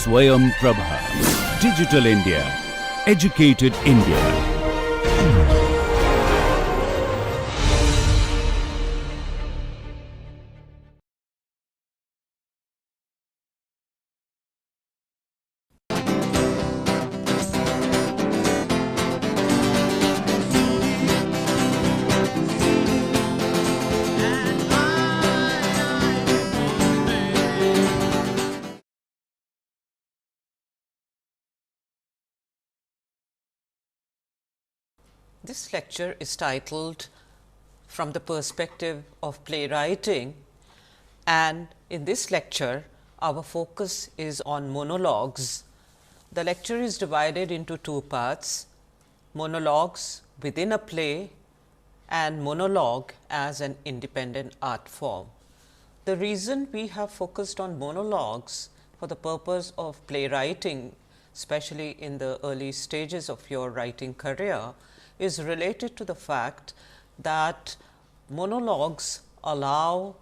Swayam Prabha. Digital India. Educated India. This lecture is titled From the Perspective of Playwriting, and in this lecture our focus is on monologues. The lecture is divided into two parts: monologues within a play and monologue as an independent art form. The reason we have focused on monologues for the purpose of playwriting, especially in the early stages of your writing career, is related to the fact that monologues allow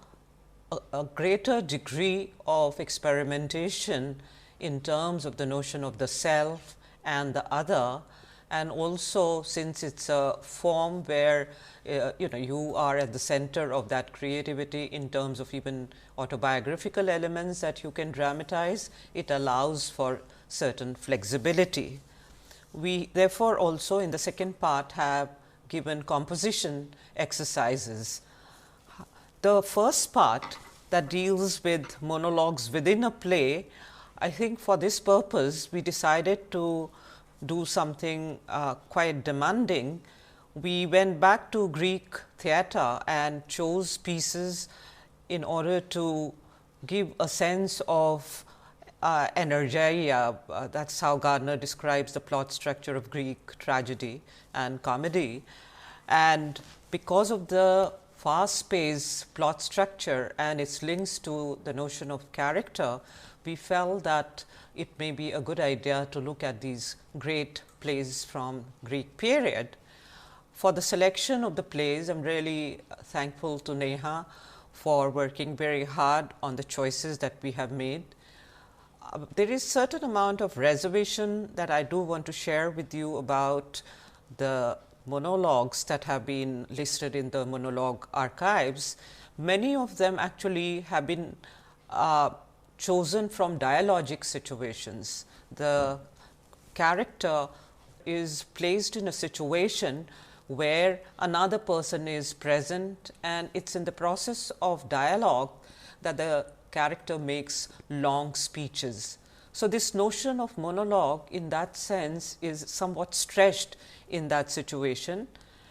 a greater degree of experimentation in terms of the notion of the self and the other, and also since it is a form where you are at the center of that creativity in terms of even autobiographical elements that you can dramatize, it allows for certain flexibility. We therefore, also in the second part have given composition exercises. The first part that deals with monologues within a play, I think for this purpose we decided to do something quite demanding. We went back to Greek theatre and chose pieces in order to give a sense of energeia. That is how Gardner describes the plot structure of Greek tragedy and comedy. And because of the fast paced plot structure and its links to the notion of character, we felt that it may be a good idea to look at these great plays from Greek period. For the selection of the plays, I am really thankful to Neha for working very hard on the choices that we have made. There is certain amount of reservation that I do want to share with you about the monologues that have been listed in the monologue archives. Many of them actually have been chosen from dialogic situations. The character is placed in a situation where another person is present, and it is in the process of dialogue that the character makes long speeches. So, this notion of monologue in that sense is somewhat stretched in that situation,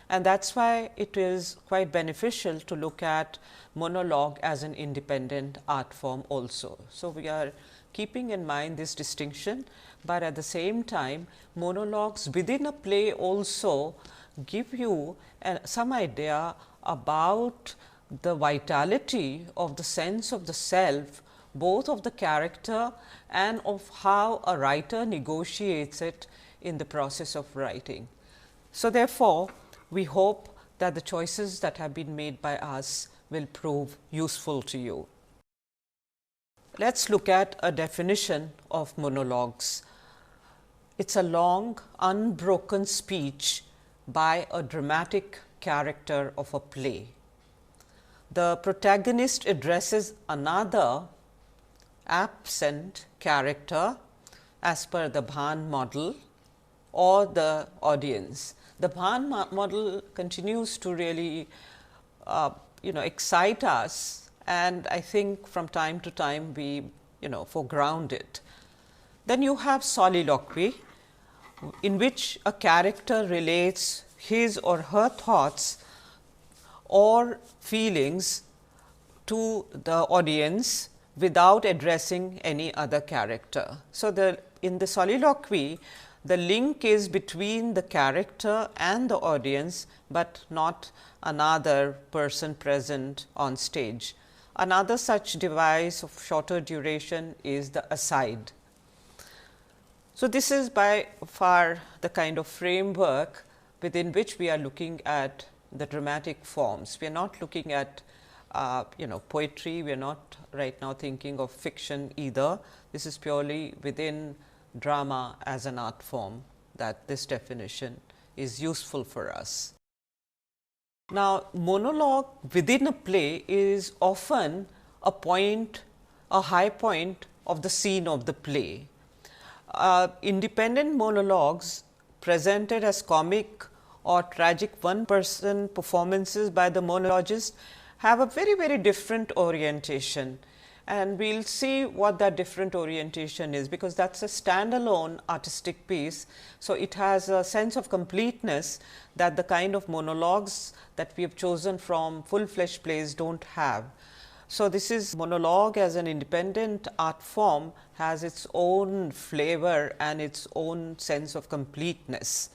and that is why it is quite beneficial to look at monologue as an independent art form also. So, we are keeping in mind this distinction, but at the same time monologues within a play also give you some idea about the vitality of the sense of the self, both of the character and of how a writer negotiates it in the process of writing. So, therefore, we hope that the choices that have been made by us will prove useful to you. Let us look at a definition of monologues. It is a long, unbroken speech by a dramatic character of a play. The protagonist addresses another absent character as per the Bhan model or the audience. The Bhan model continues to really excite us, and I think from time to time we foreground it. Then you have soliloquy, in which a character relates his or her thoughts or feelings to the audience without addressing any other character. So, in the soliloquy, the link is between the character and the audience, but not another person present on stage. Another such device of shorter duration is the aside. So, this is by far the kind of framework within which we are looking at the dramatic forms. We are not looking at poetry. We are not right now thinking of fiction either. This is purely within drama as an art form that this definition is useful for us. Now, monologue within a play is often a high point of the scene of the play. Independent monologues presented as comic or tragic one-person performances by the monologist have a very different orientation, and we will see what that different orientation is, because that is a standalone artistic piece. So, it has a sense of completeness that the kind of monologues that we have chosen from full-fledged plays do not have. So, this is monologue as an independent art form has its own flavor and its own sense of completeness.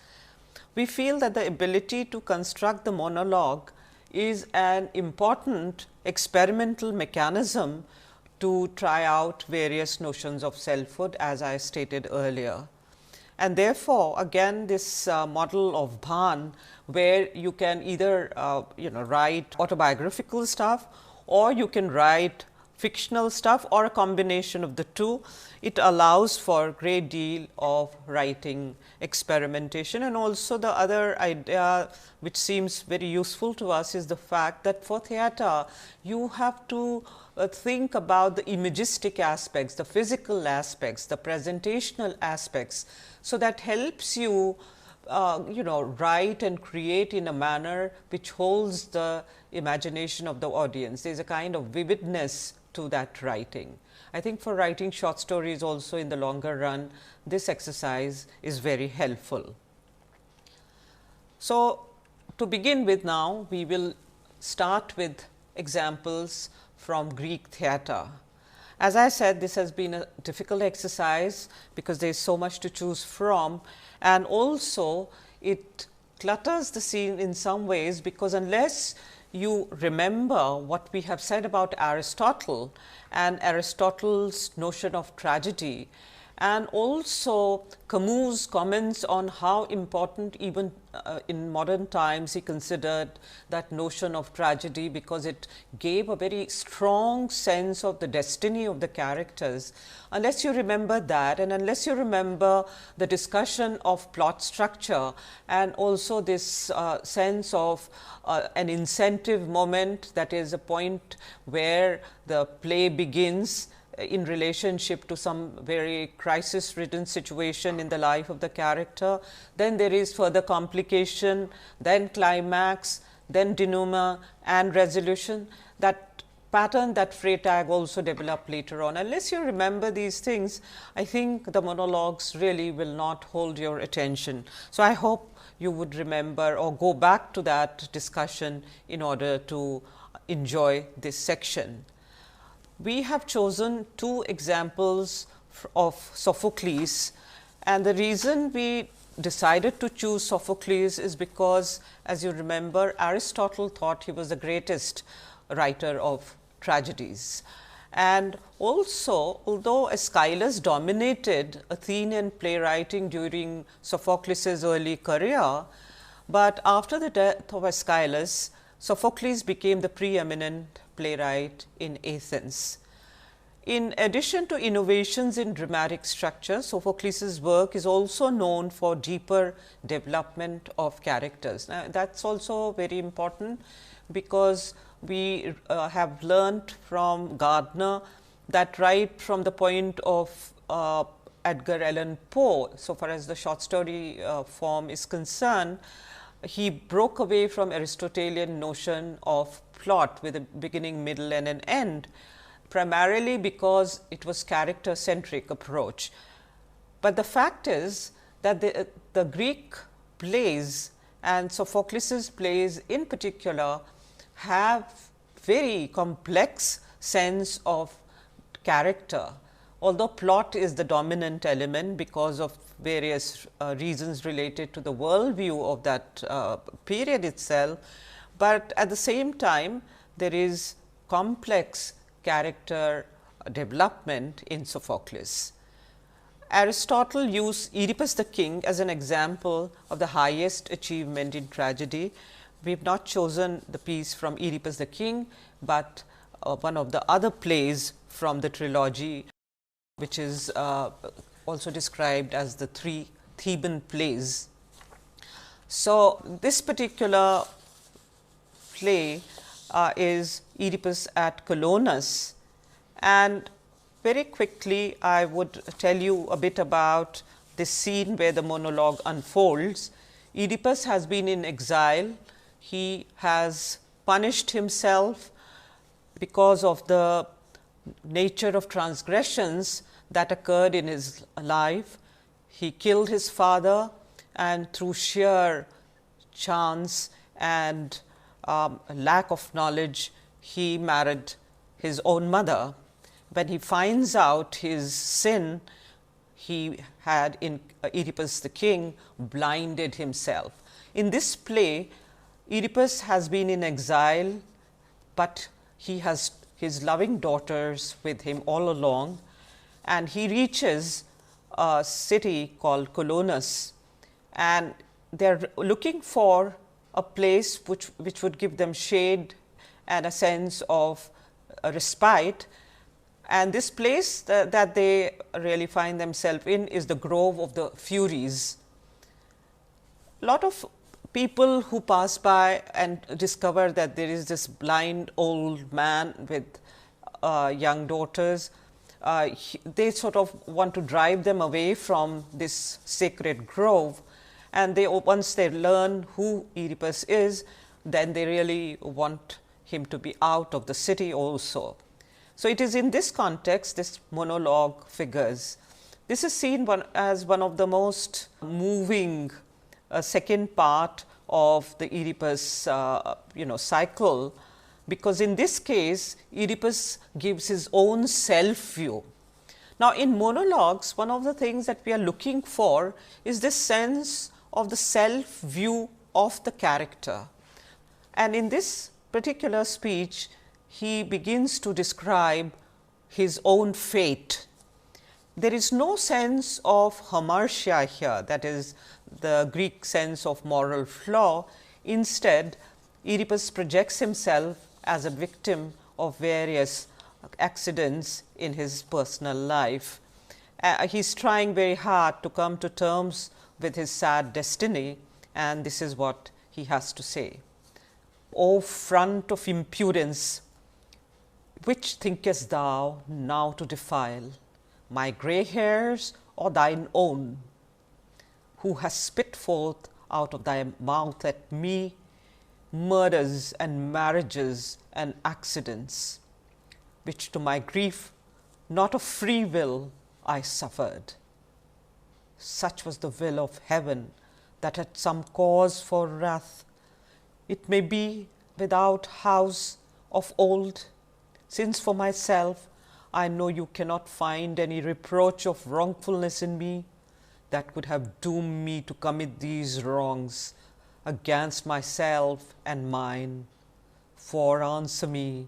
We feel that the ability to construct the monologue is an important experimental mechanism to try out various notions of selfhood, as I stated earlier. And therefore, again this model of Bhan, where you can either write autobiographical stuff, or you can write fictional stuff, or a combination of the two. It allows for a great deal of writing experimentation. And also the other idea which seems very useful to us is the fact that for theatre you have to think about the imagistic aspects, the physical aspects, the presentational aspects. So, that helps you write and create in a manner which holds the imagination of the audience. There is a kind of vividness to that writing. I think for writing short stories also in the longer run, this exercise is very helpful. So, to begin with now, we will start with examples from Greek theatre. As I said, this has been a difficult exercise because there is so much to choose from, and also it clutters the scene in some ways, because unless you remember what we have said about Aristotle and Aristotle's notion of tragedy, and also Camus' comments on how important even in modern times he considered that notion of tragedy, because it gave a very strong sense of the destiny of the characters. Unless you remember that, and unless you remember the discussion of plot structure, and also this sense of an incentive moment, that is a point where the play begins in relationship to some very crisis ridden situation in the life of the character, then there is further complication, then climax, then denouement and resolution. That pattern that Freytag also developed later on. Unless you remember these things, I think the monologues really will not hold your attention. So, I hope you would remember or go back to that discussion in order to enjoy this section. We have chosen two examples of Sophocles, and the reason we decided to choose Sophocles is because, as you remember, Aristotle thought he was the greatest writer of tragedies. And also, although Aeschylus dominated Athenian playwriting during Sophocles' early career, but after the death of Aeschylus, Sophocles became the preeminent playwright in Athens. In addition to innovations in dramatic structure, Sophocles' work is also known for deeper development of characters. Now, that is also very important, because we have learnt from Gardner that right from the point of Edgar Allan Poe, so far as the short story form is concerned, he broke away from Aristotelian notion of plot with a beginning, middle and an end, primarily because it was character centric approach. But the fact is that the Greek plays and Sophocles' plays in particular have very complex sense of character, although plot is the dominant element because of various reasons related to the worldview of that period itself, but at the same time there is complex character development in Sophocles. Aristotle used Oedipus the king as an example of the highest achievement in tragedy, We have not chosen the piece from Oedipus the King, but one of the other plays from the trilogy, which is also described as the 3 Theban plays. So, this particular play is Oedipus at Colonus, and very quickly I would tell you a bit about this scene where the monologue unfolds. Oedipus has been in exile. He has punished himself because of the nature of transgressions that occurred in his life. He killed his father, and through sheer chance and lack of knowledge, he married his own mother. When he finds out his sin, he had in Oedipus the King blinded himself. In this play, Oedipus has been in exile, but he has his loving daughters with him all along, and he reaches a city called Colonus, and they are looking for a place which would give them shade and a sense of respite. And this place that they really find themselves in is the Grove of the Furies. A lot of people who pass by and discover that there is this blind old man with young daughters, they sort of want to drive them away from this sacred grove, and once they learn who Oedipus is, then they really want him to be out of the city also. So, it is in this context this monologue figures. This is seen as one of the most moving second part of the Oedipus cycle, because in this case Oedipus gives his own self view. Now, in monologues, one of the things that we are looking for is this sense of the self view of the character, and in this particular speech he begins to describe his own fate. There is no sense of hamartia here, that is the Greek sense of moral flaw. Instead, Oedipus projects himself as a victim of various accidents in his personal life. He is trying very hard to come to terms with his sad destiny, and this is what he has to say. O front of impudence, which thinkest thou now to defile, my grey hairs or thine own, who hast spit forth out of thy mouth at me murders and marriages and accidents, which to my grief not of free will I suffered. Such was the will of heaven, that had some cause for wrath. It may be without house of old, since for myself I know you cannot find any reproach of wrongfulness in me that would have doomed me to commit these wrongs against myself and mine. For answer me,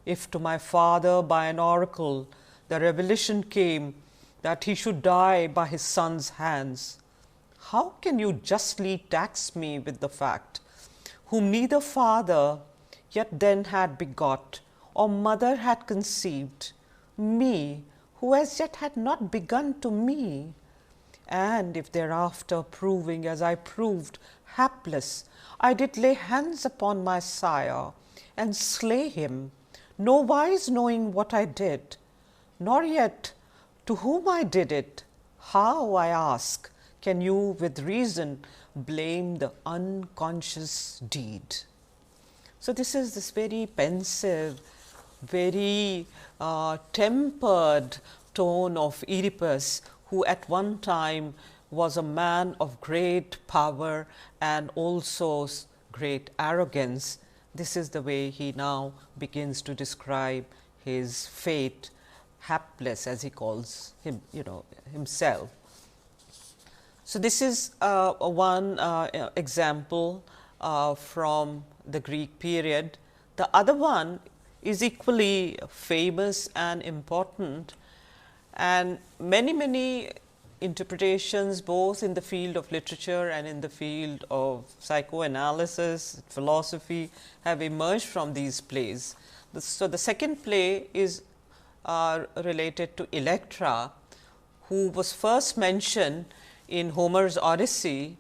if to my father by an oracle the revelation came that he should die by his son's hands, how can you justly tax me with the fact, whom neither father yet then had begot, or mother had conceived, me, who as yet had not begun to me? And if thereafter proving as I proved hapless, I did lay hands upon my sire and slay him, no wise knowing what I did, nor yet to whom I did it, how, I ask, can you with reason blame the unconscious deed? So, this is this very pensive, very tempered tone of Oedipus, who at one time was a man of great power and also great arrogance. This is the way he now begins to describe his fate, hapless as he calls him, himself. So, this is one example from the Greek period. The other one is equally famous and important, and many interpretations both in the field of literature and in the field of psychoanalysis, philosophy have emerged from these plays. So, the second play is related to Electra, who was first mentioned in Homer's Odyssey,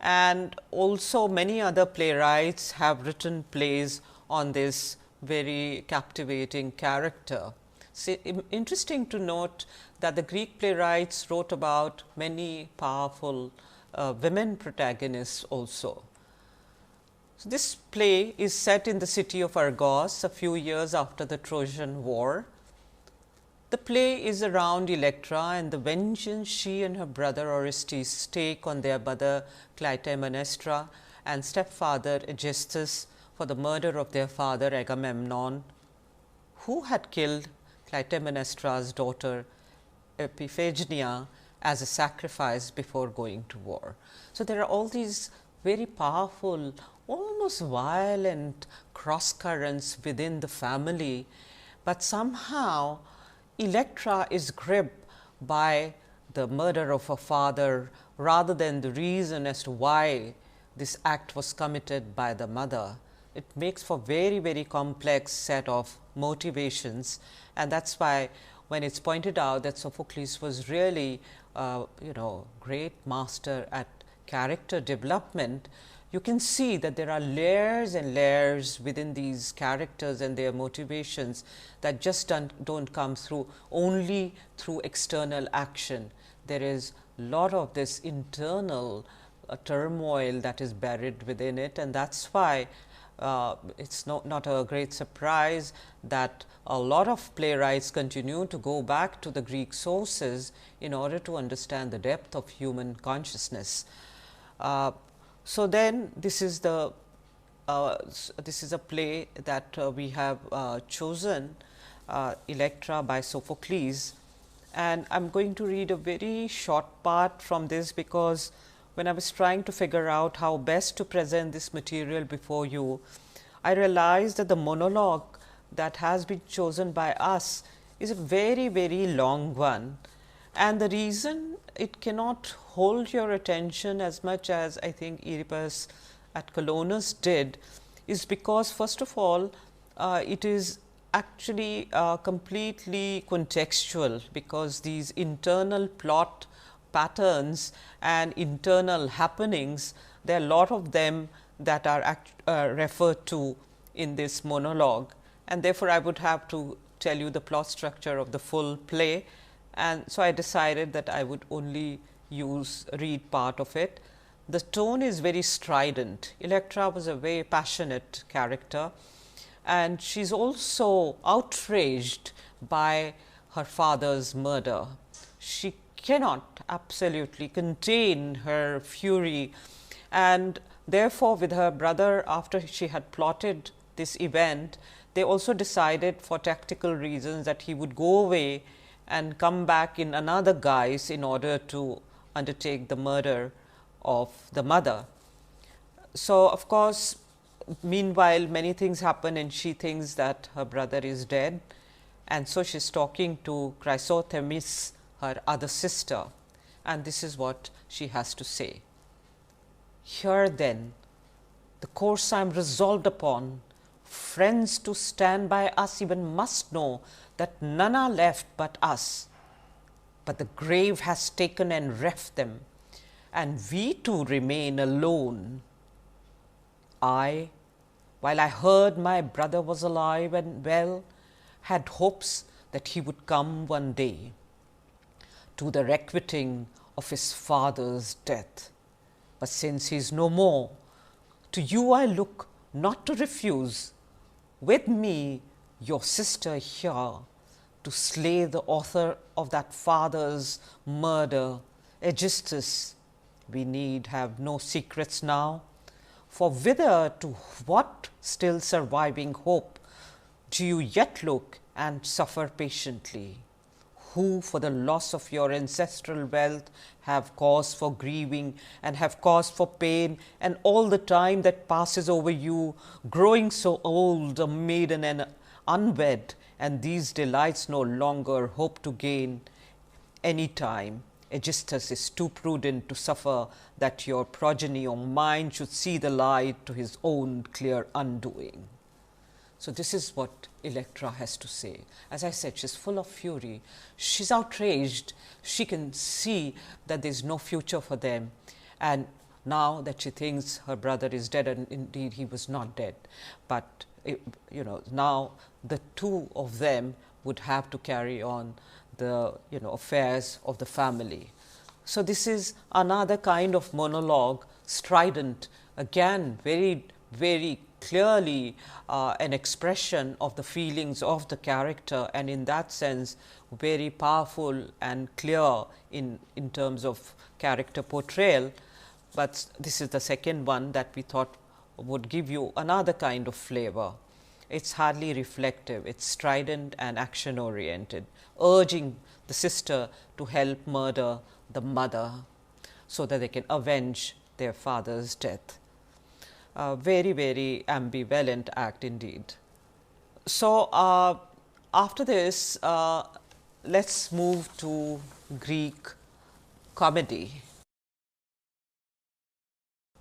and also many other playwrights have written plays on this very captivating character. So, interesting to note that the Greek playwrights wrote about many powerful women protagonists also. So, this play is set in the city of Argos a few years after the Trojan War. The play is around Electra and the vengeance she and her brother Orestes take on their mother Clytemnestra and stepfather Aegisthus for the murder of their father Agamemnon, who had killed Clytemnestra's daughter Iphigenia as a sacrifice before going to war. So, there are all these very powerful, almost violent cross currents within the family, but somehow Electra is gripped by the murder of her father rather than the reason as to why this act was committed by the mother. It makes for very, very complex set of motivations, and that is why when it is pointed out that Sophocles was really great master at character development, you can see that there are layers and layers within these characters and their motivations that just don't come through only through external action. There is a lot of this internal turmoil that is buried within it, and that is why it is not a great surprise that a lot of playwrights continue to go back to the Greek sources in order to understand the depth of human consciousness. So, then this is a play that we have chosen, Electra by Sophocles, and I am going to read a very short part from this, because when I was trying to figure out how best to present this material before you, I realized that the monologue that has been chosen by us is a very, very long one, and the reason it cannot hold your attention as much as I think Oedipus at Colonus did is because, first of all, it is actually completely contextual, because these internal plot patterns and internal happenings, there are a lot of them that are referred to in this monologue, and therefore, I would have to tell you the plot structure of the full play. And so, I decided that I would only read part of it. The tone is very strident. Electra was a very passionate character, and she is also outraged by her father's murder. She cannot absolutely contain her fury, and therefore, with her brother, after she had plotted this event, they also decided for tactical reasons that he would go away and come back in another guise in order to undertake the murder of the mother. So, of course, meanwhile, many things happen and she thinks that her brother is dead, and so she is talking to Chrysothemis, her other sister, and this is what she has to say. Here then, the course I am resolved upon, friends to stand by us even must know that none are left but us, but the grave has taken and reft them, and we two remain alone. I, while I heard my brother was alive and well, had hopes that he would come one day to the requiting of his father's death. But since he is no more, to you I look not to refuse, with me your sister here, to slay the author of that father's murder, Aegisthus. We need have no secrets now, for whither to what still surviving hope do you yet look and suffer patiently, who for the loss of your ancestral wealth have cause for grieving and have cause for pain, and all the time that passes over you, growing so old, a maiden and unwed, and these delights no longer hope to gain any time. Aegisthus is too prudent to suffer that your progeny or mine should see the light to his own clear undoing. So, this is what Electra has to say. As I said, she is full of fury, she is outraged, she can see that there is no future for them, and now that she thinks her brother is dead, and indeed he was not dead, but now the two of them would have to carry on the affairs of the family. So, this is another kind of monologue, strident, again very clearly an expression of the feelings of the character, and in that sense very powerful and clear in terms of character portrayal. But this is the second one that we thought would give you another kind of flavor. It is hardly reflective, it is strident and action oriented, urging the sister to help murder the mother so that they can avenge their father's death. Very ambivalent act indeed. So, after this let us move to Greek comedy.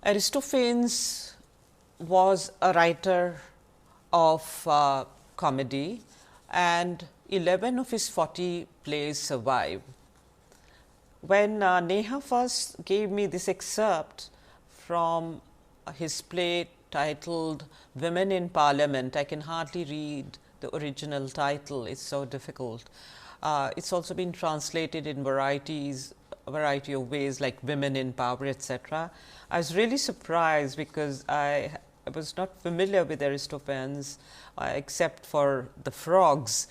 Aristophanes was a writer of comedy, and 11 of his 40 plays survive. When Neha first gave me this excerpt from his play titled Women in Parliament, I can hardly read the original title, it is so difficult. It is also been translated in variety of ways like Women in Power, etc. I was really surprised because I was not familiar with Aristophanes except for the frogs,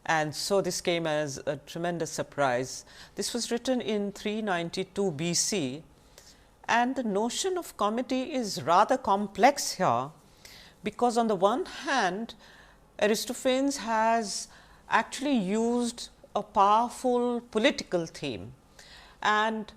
and so this came as a tremendous surprise. This was written in 392 BC, and the notion of comedy is rather complex here, because on the one hand Aristophanes has actually used a powerful political theme, and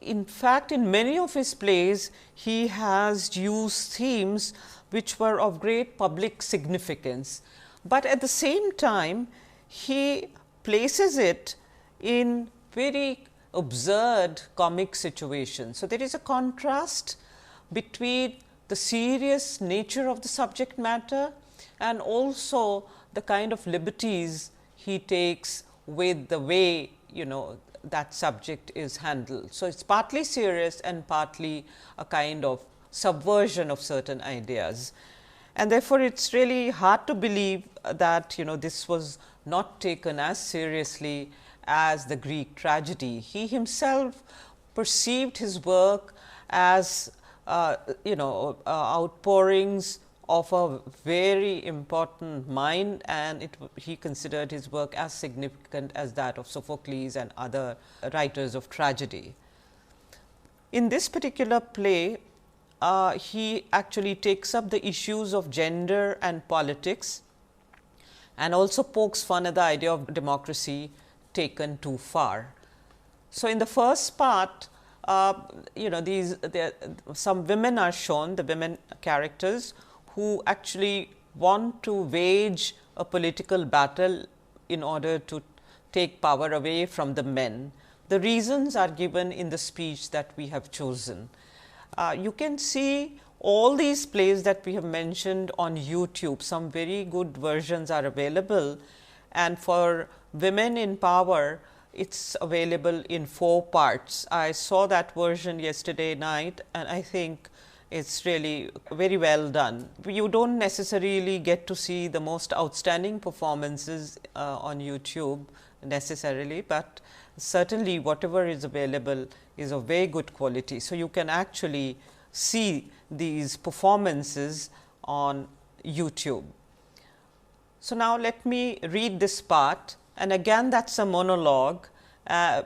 in fact in many of his plays he has used themes which were of great public significance, but at the same time he places it in very absurd comic situations. So, there is a contrast between the serious nature of the subject matter and also the kind of liberties he takes with the way that subject is handled. So, it is partly serious and partly a kind of subversion of certain ideas, and therefore, it is really hard to believe that this was not taken as seriously as the Greek tragedy. He himself perceived his work as outpourings of a very important mind, and he considered his work as significant as that of Sophocles and other writers of tragedy. In this particular play, he actually takes up the issues of gender and politics, and also pokes fun at the idea of democracy taken too far. So, in the first part, some women are shown, the women characters who actually want to wage a political battle in order to take power away from the men. The reasons are given in the speech that we have chosen. You can see all these plays that we have mentioned on YouTube. Some very good versions are available, and for Women in Power, it is available in 4 parts. I saw that version yesterday night, and I think it is really very well done. You do not necessarily get to see the most outstanding performances on YouTube necessarily, but certainly whatever is available is of very good quality. So, you can actually see these performances on YouTube. So, now let me read this part, and again that is a monologue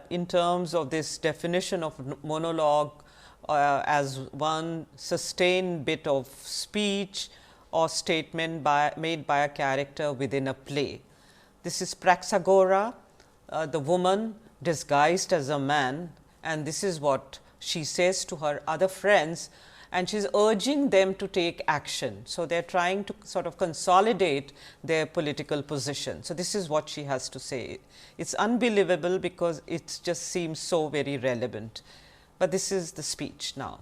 in terms of this definition of monologue as one sustained bit of speech or statement made by a character within a play. This is Praxagora, the woman disguised as a man, and this is what she says to her other friends and she is urging them to take action. So, they are trying to sort of consolidate their political position. So, this is what she has to say. It is unbelievable because it just seems so very relevant, but this is the speech now.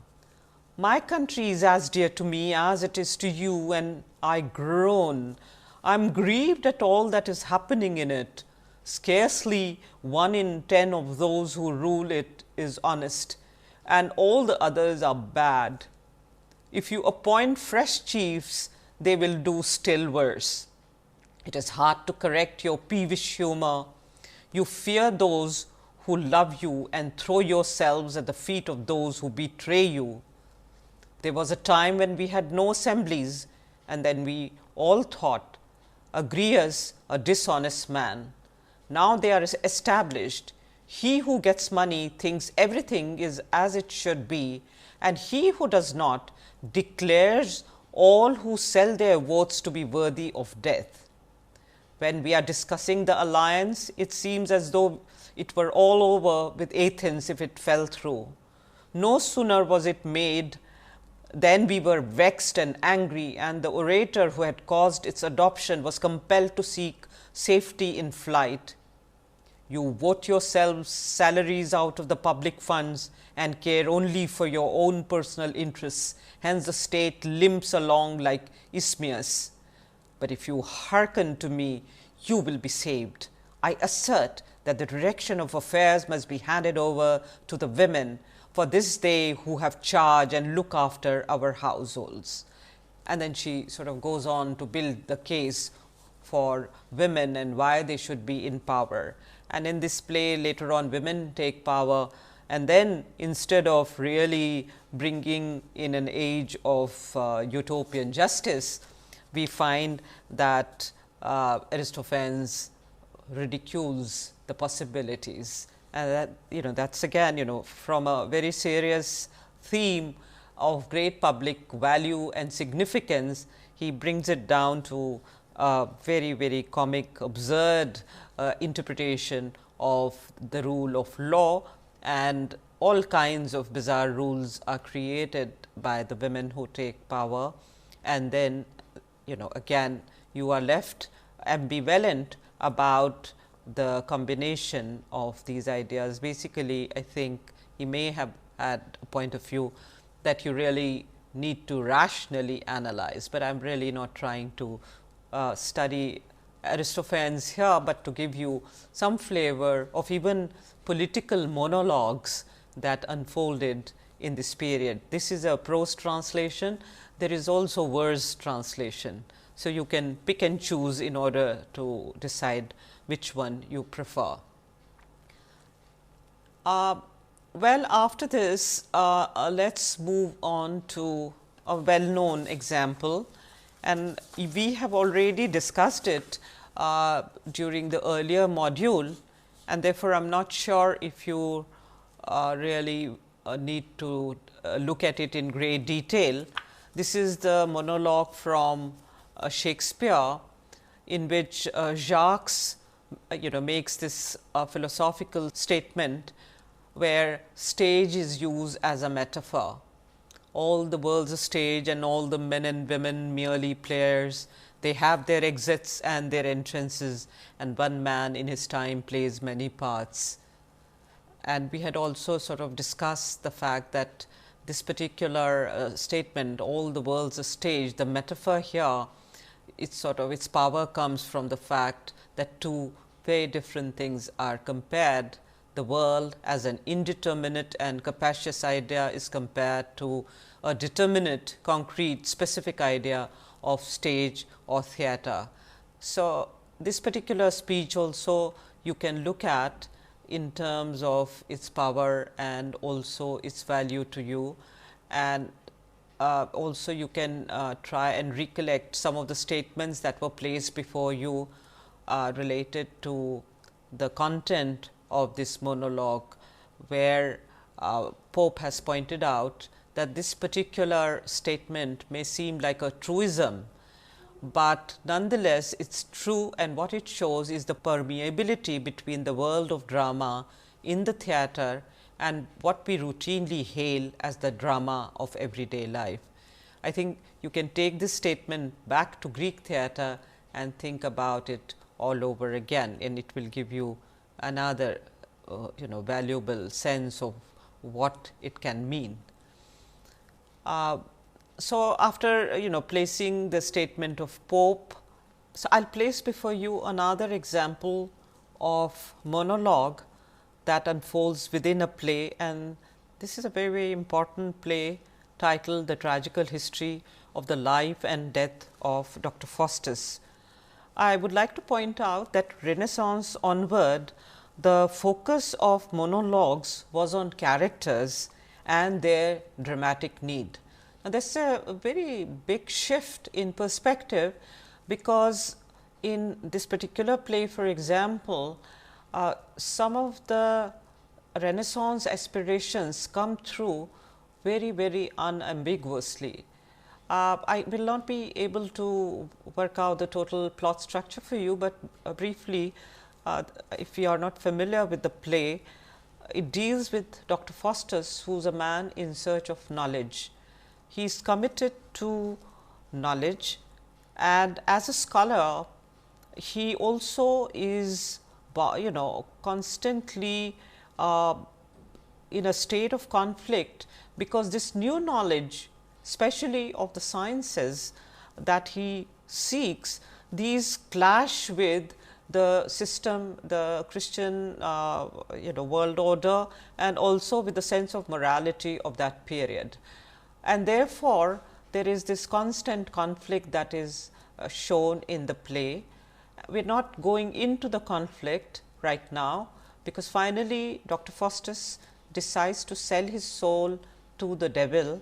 My country is as dear to me as it is to you, and I groan. I am grieved at all that is happening in it. Scarcely 1 in 10 of those who rule it is honest, and all the others are bad. If you appoint fresh chiefs, they will do still worse. It is hard to correct your peevish humor. You fear those who love you and throw yourselves at the feet of those who betray you. There was a time when we had no assemblies, and then we all thought Agrius a dishonest man. Now they are established. He who gets money thinks everything is as it should be, and he who does not declares all who sell their votes to be worthy of death. When we are discussing the alliance, it seems as though it were all over with Athens if it fell through. No sooner was it made than we were vexed and angry, and the orator who had caused its adoption was compelled to seek safety in flight. You vote yourselves salaries out of the public funds and care only for your own personal interests, hence the state limps along like Isthmias. But if you hearken to me, you will be saved. I assert that the direction of affairs must be handed over to the women, for this they who have charge and look after our households. And then she sort of goes on to build the case for women and why they should be in power. And in this play later on, women take power, and then instead of really bringing in an age of utopian justice, we find that Aristophanes ridicules the possibilities, and that that's again from a very serious theme of great public value and significance. He brings it down to a very, very comic, absurd interpretation of the rule of law, and all kinds of bizarre rules are created by the women who take power. And then again you are left ambivalent about the combination of these ideas. Basically, I think he may have had a point of view that you really need to rationally analyze, but I am really not trying to study Aristophanes here, but to give you some flavor of even political monologues that unfolded in this period. This is a prose translation. There is also verse translation. So, you can pick and choose in order to decide which one you prefer. Well, after this, let us move on to a well known example, and we have already discussed it during the earlier module, and therefore, I am not sure if you really need to look at it in great detail. This is the monologue from Shakespeare, in which Jacques makes this philosophical statement where stage is used as a metaphor. All the world's a stage, and all the men and women merely players. They have their exits and their entrances, and one man in his time plays many parts. And we had also sort of discussed the fact that this particular statement, all the world's a stage, the metaphor here, its power comes from the fact that two very different things are compared. The world as an indeterminate and capacious idea is compared to a determinate, concrete, specific idea of stage or theatre. So, this particular speech also you can look at in terms of its power and also its value to you, and also you can try and recollect some of the statements that were placed before you related to the content of this monologue, where Pope has pointed out that this particular statement may seem like a truism, but nonetheless it is true, and what it shows is the permeability between the world of drama in the theatre and what we routinely hail as the drama of everyday life. I think you can take this statement back to Greek theatre and think about it all over again, and it will give you another valuable sense of what it can mean. So, after placing the statement of Pope, so I will place before you another example of monologue that unfolds within a play, and this is a very, very important play titled The Tragical History of the Life and Death of Dr. Faustus. I would like to point out that Renaissance onward, the focus of monologues was on characters and their dramatic need. Now, this is a very big shift in perspective, because in this particular play, for example, some of the Renaissance aspirations come through very, very unambiguously. I will not be able to work out the total plot structure for you, but briefly, if you are not familiar with the play, it deals with Dr. Faustus, who is a man in search of knowledge. He is committed to knowledge, and as a scholar, he also is constantly in a state of conflict, because this new knowledge, especially of the sciences that he seeks, these clash with the system, the Christian world order, and also with the sense of morality of that period. And therefore, there is this constant conflict that is shown in the play. We are not going into the conflict right now, because finally, Dr. Faustus decides to sell his soul to the devil,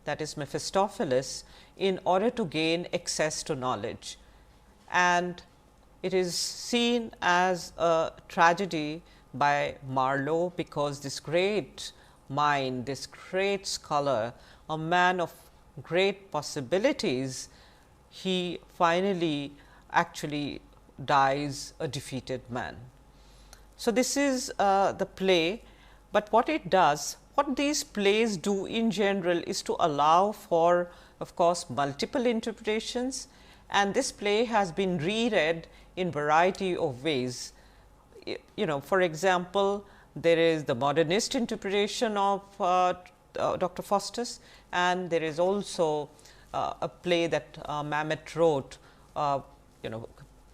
that is Mephistopheles, in order to gain access to knowledge. And it is seen as a tragedy by Marlowe, because this great mind, this great scholar, a man of great possibilities, he finally actually dies a defeated man. So, this is the play, but what it does, what these plays do in general is to allow for, of course, multiple interpretations, and this play has been reread in variety of ways. For example, there is the modernist interpretation of Dr. Faustus, and there is also a play that Mamet wrote,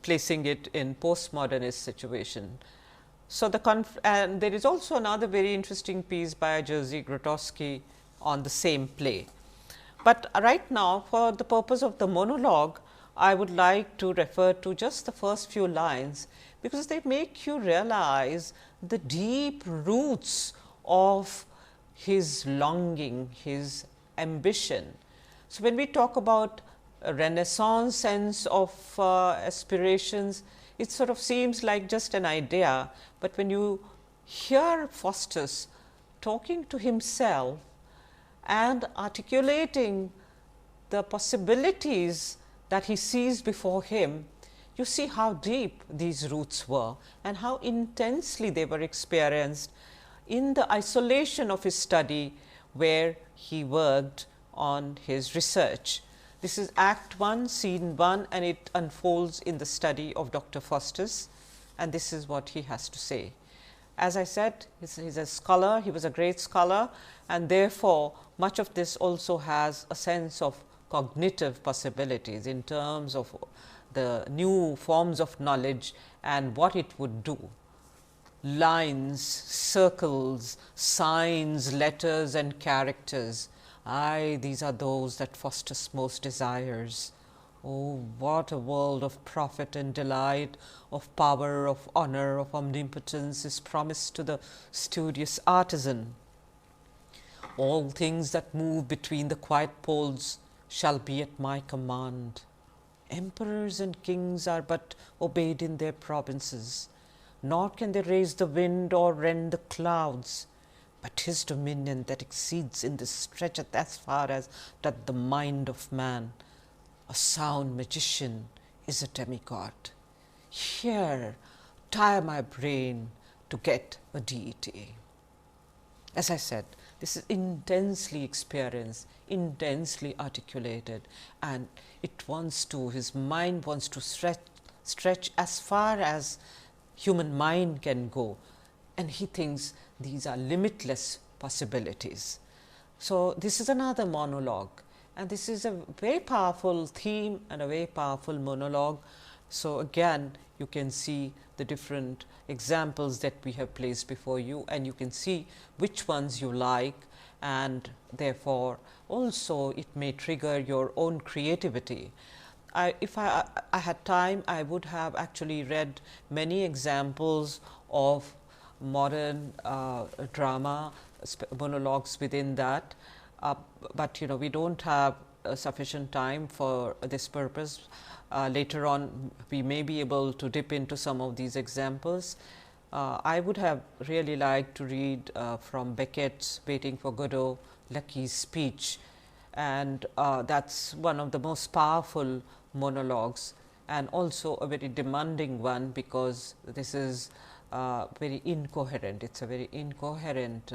placing it in postmodernist situation. So, and there is also another very interesting piece by Jerzy Grotowski on the same play. But right now, for the purpose of the monologue, I would like to refer to just the first few lines, because they make you realize the deep roots of his longing, his ambition. So, when we talk about a Renaissance sense of aspirations, it sort of seems like just an idea, but when you hear Faustus talking to himself and articulating the possibilities that he sees before him, you see how deep these roots were and how intensely they were experienced in the isolation of his study, where he worked on his research. This is Act 1, Scene 1, and it unfolds in the study of Dr. Faustus, and this is what he has to say. As I said, he is a scholar, he was a great scholar, and therefore, much of this also has a sense of cognitive possibilities in terms of the new forms of knowledge and what it would do. Lines, circles, signs, letters and characters, aye, these are those that Faustus most desires. Oh, what a world of profit and delight, of power, of honor, of omnipotence is promised to the studious artisan. All things that move between the quiet poles shall be at my command. Emperors and kings are but obeyed in their provinces, nor can they raise the wind or rend the clouds. But his dominion that exceeds in this stretcheth as far as doth the mind of man. A sound magician is a demigod. Here tire my brain to get a deity. As I said, this is intensely experienced, intensely articulated, and his mind wants to stretch as far as human mind can go, and he thinks these are limitless possibilities. So, this is another monologue, and this is a very powerful theme and a very powerful monologue. So, again you can see the different examples that we have placed before you, and you can see which ones you like, and therefore, also it may trigger your own creativity. If I had time, I would have actually read many examples of modern drama monologues within that, but we do not have sufficient time for this purpose. Later on we may be able to dip into some of these examples. I would have really liked to read from Beckett's Waiting for Godot, Lucky's speech, and that is one of the most powerful monologues, and also a very demanding one, because this is very incoherent. It is a very incoherent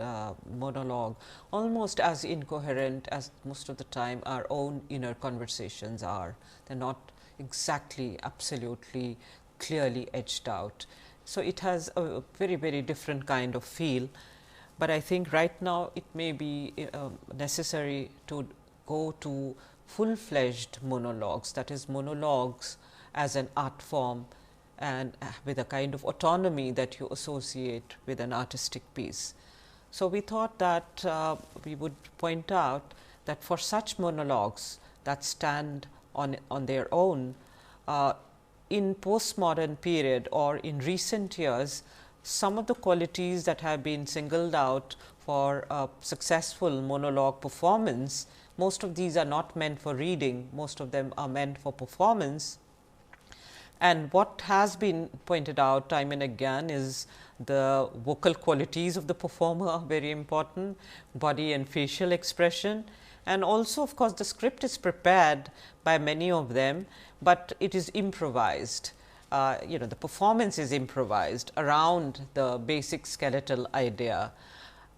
monologue, almost as incoherent as most of the time our own inner conversations are. They are not exactly absolutely clearly edged out. So, it has a very, very different kind of feel, but I think right now it may be necessary to go to full fledged monologues, that is monologues as an art form, and with a kind of autonomy that you associate with an artistic piece. So, we thought that we would point out that for such monologues that stand on their own, in postmodern period or in recent years, some of the qualities that have been singled out for a successful monologue performance, most of these are not meant for reading, most of them are meant for performance. And what has been pointed out time and again is the vocal qualities of the performer are very important, body and facial expression, and also of course, the script is prepared by many of them, but it is improvised. The performance is improvised around the basic skeletal idea.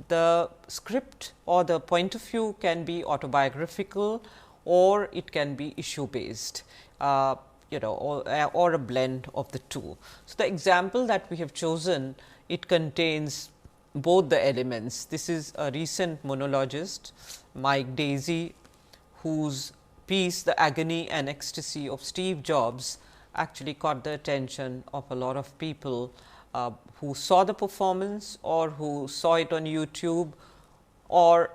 The script or the point of view can be autobiographical, or it can be issue based. Or a blend of the two. So, the example that we have chosen, it contains both the elements. This is a recent monologist, Mike Daisey, whose piece The Agony and Ecstasy of Steve Jobs actually caught the attention of a lot of people who saw the performance, or who saw it on YouTube, or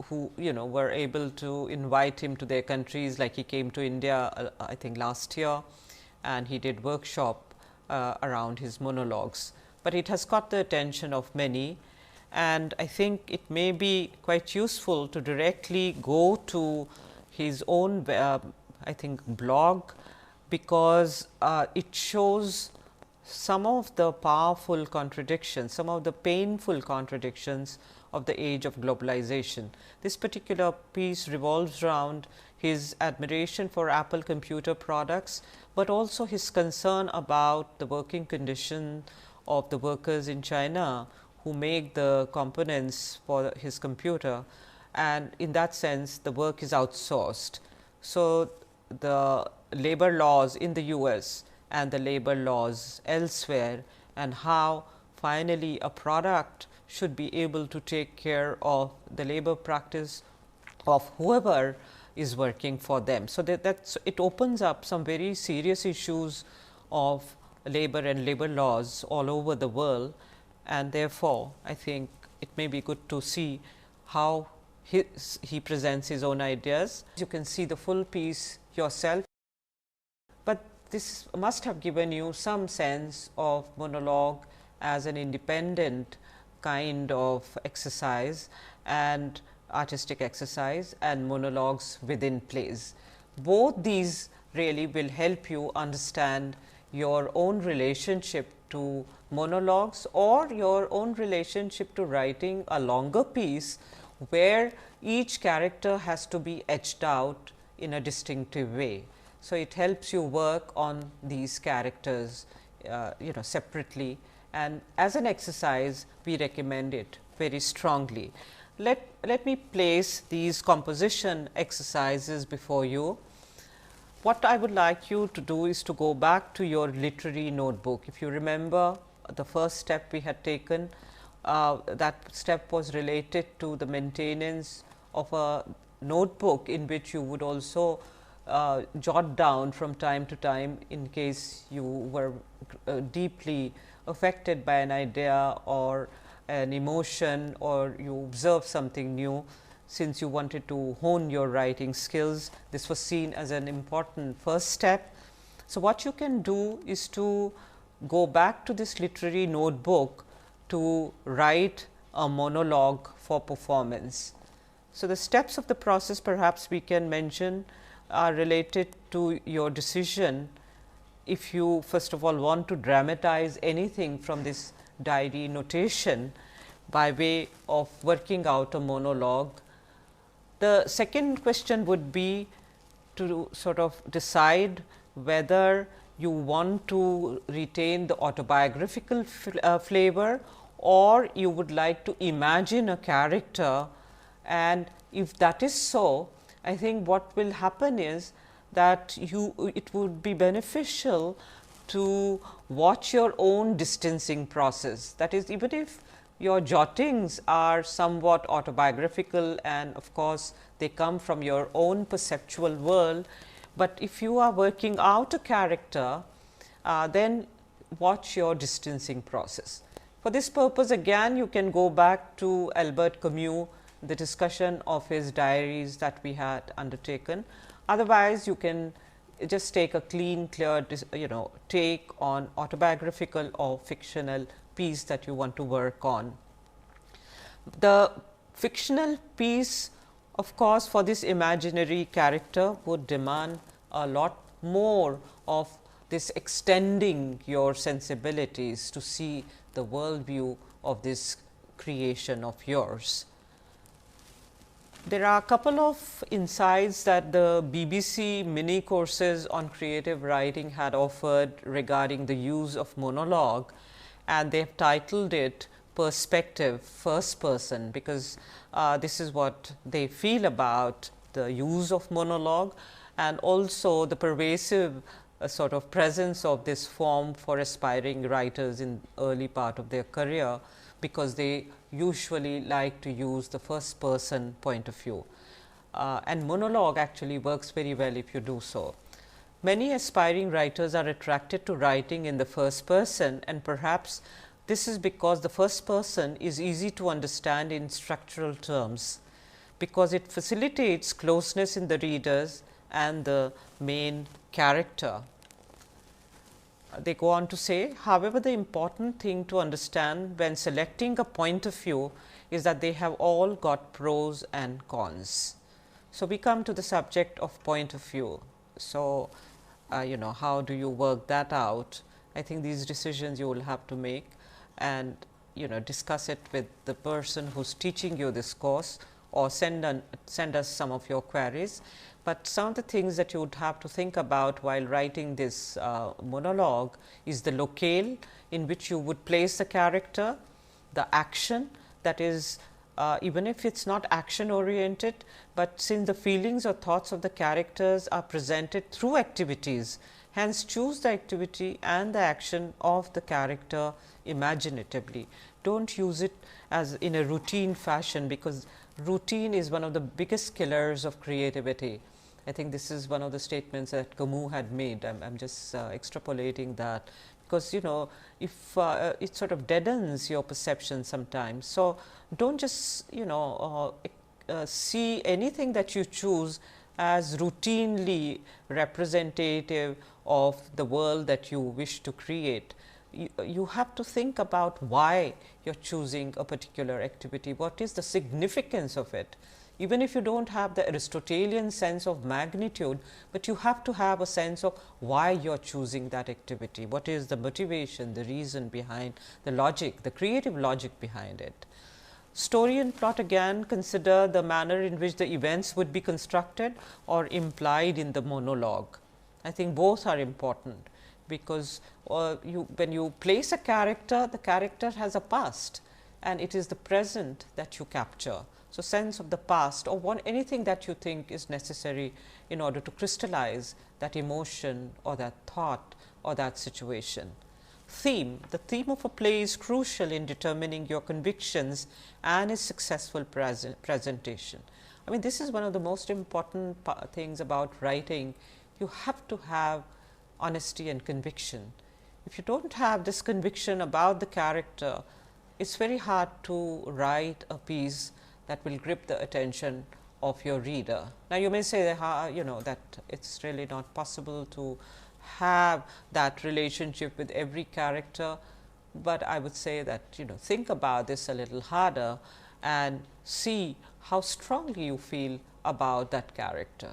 who were able to invite him to their countries. Like he came to India I think last year, and he did workshop around his monologues, but it has caught the attention of many, and I think it may be quite useful to directly go to his own I think blog, because it shows some of the powerful contradictions, some of the painful contradictions of the age of globalization. This particular piece revolves around his admiration for Apple computer products, but also his concern about the working condition of the workers in China who make the components for his computer, and in that sense the work is outsourced. So, the labor laws in the US and the labor laws elsewhere, and how finally a product should be able to take care of the labor practice of whoever is working for them. So, it opens up some very serious issues of labor and labor laws all over the world, and therefore, I think it may be good to see how he presents his own ideas. You can see the full piece yourself, but this must have given you some sense of monologue as an independent kind of exercise and artistic exercise, and monologues within plays. Both these really will help you understand your own relationship to monologues, or your own relationship to writing a longer piece, where each character has to be etched out in a distinctive way. So, it helps you work on these characters separately, and as an exercise we recommend it very strongly. Let me place these composition exercises before you. What I would like you to do is to go back to your literary notebook. If you remember, the first step we had taken, that step was related to the maintenance of a notebook in which you would also jot down from time to time in case you were deeply affected by an idea or an emotion, or you observe something new. Since you wanted to hone your writing skills, this was seen as an important first step. So, what you can do is to go back to this literary notebook to write a monologue for performance. So, the steps of the process perhaps we can mention are related to your decision if you first of all want to dramatize anything from this diary notation by way of working out a monologue. The second question would be to sort of decide whether you want to retain the autobiographical flavor, or you would like to imagine a character, and if that is so, I think what will happen is that it would be beneficial to watch your own distancing process. That is, even if your jottings are somewhat autobiographical and of course, they come from your own perceptual world, but if you are working out a character, then watch your distancing process. For this purpose, again you can go back to Albert Camus, the discussion of his diaries that we had undertaken. Otherwise, you can just take a clean, clear take on autobiographical or fictional piece that you want to work on. The fictional piece, of course, for this imaginary character would demand a lot more of this extending your sensibilities to see the worldview of this creation of yours. There are a couple of insights that the BBC mini courses on creative writing had offered regarding the use of monologue, and they have titled it perspective first person, because this is what they feel about the use of monologue and also the pervasive sort of presence of this form for aspiring writers in early part of their career, because they usually like to use the first person point of view, and monologue actually works very well if you do so. Many aspiring writers are attracted to writing in the first person, and perhaps this is because the first person is easy to understand in structural terms, because it facilitates closeness in the readers and the main character. They go on to say, however, the important thing to understand when selecting a point of view is that they have all got pros and cons. So, we come to the subject of point of view. So, how do you work that out? I think these decisions you will have to make and discuss it with the person who is teaching you this course, or send us some of your queries. But some of the things that you would have to think about while writing this monologue is the locale in which you would place the character, the action, that is even if it is not action oriented, but since the feelings or thoughts of the characters are presented through activities, hence choose the activity and the action of the character imaginatively. Do not use it as in a routine fashion, because routine is one of the biggest killers of creativity. I think this is one of the statements that Camus had made. I am just extrapolating that, because if it sort of deadens your perception sometimes. So, do not just see anything that you choose as routinely representative of the world that you wish to create. You have to think about why you are choosing a particular activity, what is the significance of it. Even if you do not have the Aristotelian sense of magnitude, but you have to have a sense of why you are choosing that activity, what is the motivation, the reason behind, the logic, the creative logic behind it. Story and plot again consider the manner in which the events would be constructed or implied in the monologue. I think both are important, because when you place a character, the character has a past and it is the present that you capture. So, sense of the past or anything that you think is necessary in order to crystallize that emotion or that thought or that situation. Theme. The theme of a play is crucial in determining your convictions and its successful presentation. I mean, this is one of the most important things about writing. You have to have honesty and conviction. If you don't have this conviction about the character, it's very hard to write a piece that will grip the attention of your reader. Now, you may say that, that it's really not possible to have that relationship with every character, but I would say that think about this a little harder and see how strongly you feel about that character.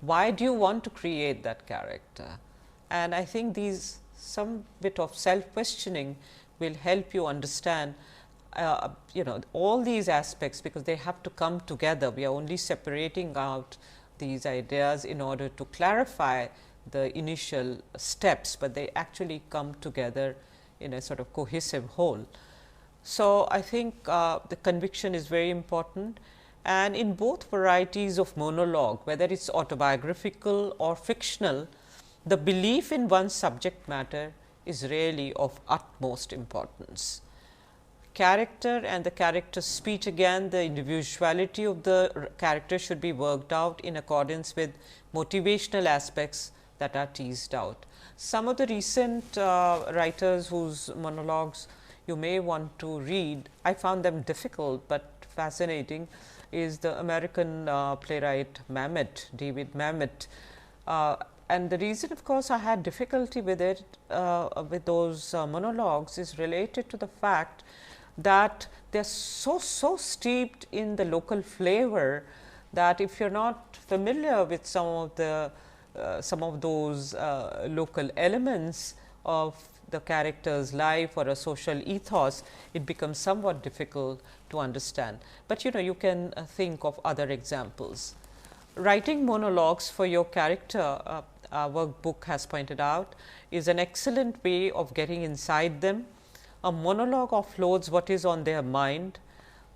Why do you want to create that character? And I think some bit of self questioning will help you understand all these aspects, because they have to come together. We are only separating out these ideas in order to clarify the initial steps, but they actually come together in a sort of cohesive whole. So, I think the conviction is very important, and in both varieties of monologue, whether it is autobiographical or fictional, the belief in one's subject matter is really of utmost importance. Character and the character's speech, again the individuality of the character should be worked out in accordance with motivational aspects that are teased out. Some of the recent writers whose monologues you may want to read, I found them difficult, but fascinating, is the American playwright David Mamet. And the reason, of course, I had difficulty with it, with those monologues, is related to the fact that they are so steeped in the local flavor that if you are not familiar with some of those local elements of the character's life or a social ethos, it becomes somewhat difficult to understand. But you can think of other examples. Writing monologues for your character, our workbook has pointed out, is an excellent way of getting inside them. A monologue offloads what is on their mind.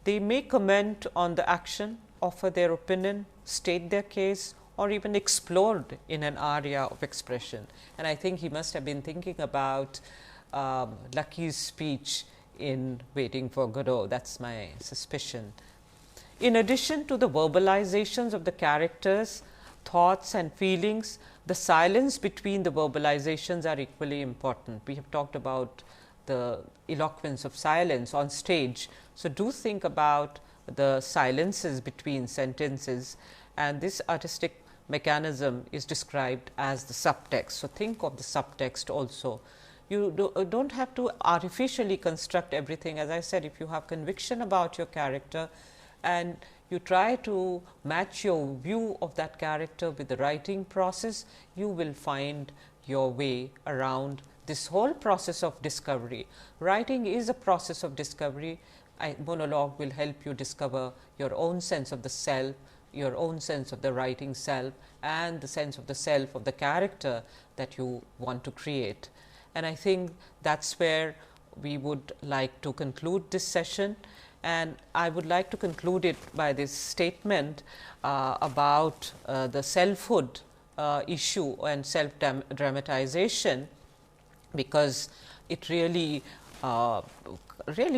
They may comment on the action, offer their opinion, state their case, or even explored in an area of expression. And I think he must have been thinking about Lucky's speech in Waiting for Godot. That is my suspicion. In addition to the verbalizations of the characters, thoughts and feelings, the silence between the verbalizations are equally important. We have talked about the eloquence of silence on stage. So, do think about the silences between sentences, and this artistic mechanism is described as the subtext. So, think of the subtext also. You do not have to artificially construct everything. As I said, if you have conviction about your character and you try to match your view of that character with the writing process, you will find your way around this whole process of discovery. Writing is a process of discovery. Monologue will help you discover your own sense of the self, your own sense of the writing self, and the sense of the self of the character that you want to create. And I think that is where we would like to conclude this session. And I would like to conclude it by this statement about the selfhood issue and self-dramatization, because it really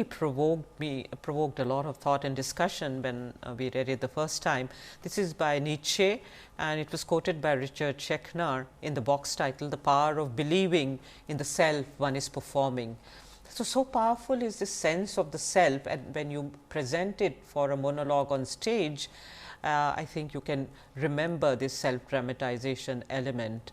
provoked a lot of thought and discussion when we read it the first time. This is by Nietzsche, and it was quoted by Richard Schechner in the box title, "The Power of Believing in the Self One is Performing." So powerful is this sense of the self, and when you present it for a monologue on stage, I think you can remember this self-dramatization element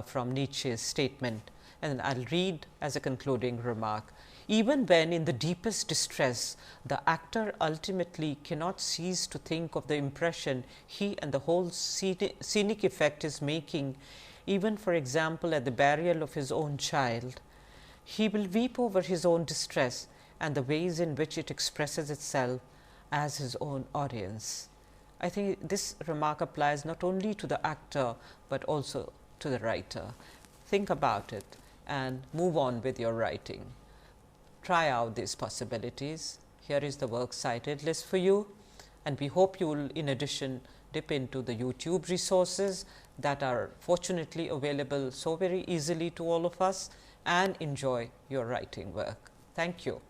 from Nietzsche's statement. And I will read as a concluding remark. Even when in the deepest distress, the actor ultimately cannot cease to think of the impression he and the whole scenic effect is making, even for example at the burial of his own child. He will weep over his own distress and the ways in which it expresses itself as his own audience. I think this remark applies not only to the actor, but also to the writer. Think about it. and move on with your writing. Try out these possibilities. Here is the works cited list for you, and we hope you will in addition dip into the YouTube resources that are fortunately available so very easily to all of us and enjoy your writing work. Thank you.